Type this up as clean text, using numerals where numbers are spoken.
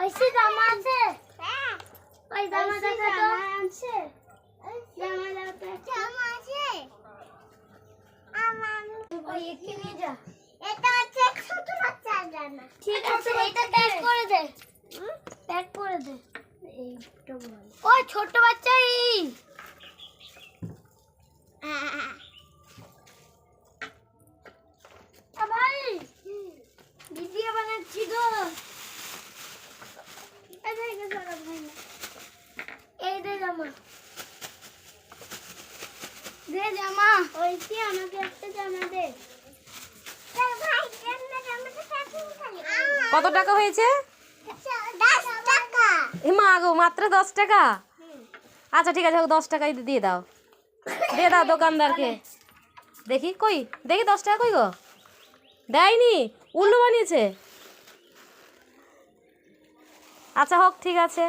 ওইসি জামা আছে ওই জামা দেখা তো আছে জামা আছে আমার ওই একে নিয়ে যা এটা হচ্ছে ছোট বাচ্চার জামা ঠিক আছে এটা প্যাক করে দে প্যাক করে দে এইটা বল ওই ছোট বাচ্চা এই ভাই ভিডিও বানাচ্ছি গো এই দে জামা দে জামা ওই কি আমাকে একটা জামা দে কত টাকা হয়েছে? 10 টাকা মা গো মাত্র 10 টাকা। আচ্ছা ঠিক আছে 10 টাকাই দিয়ে দাও দোকানদারকে। দেখি কই দেখি 10 টাকা কই গো দেয়নি উল্লু বানিয়েছে। আচ্ছা হোক ঠিক আছে।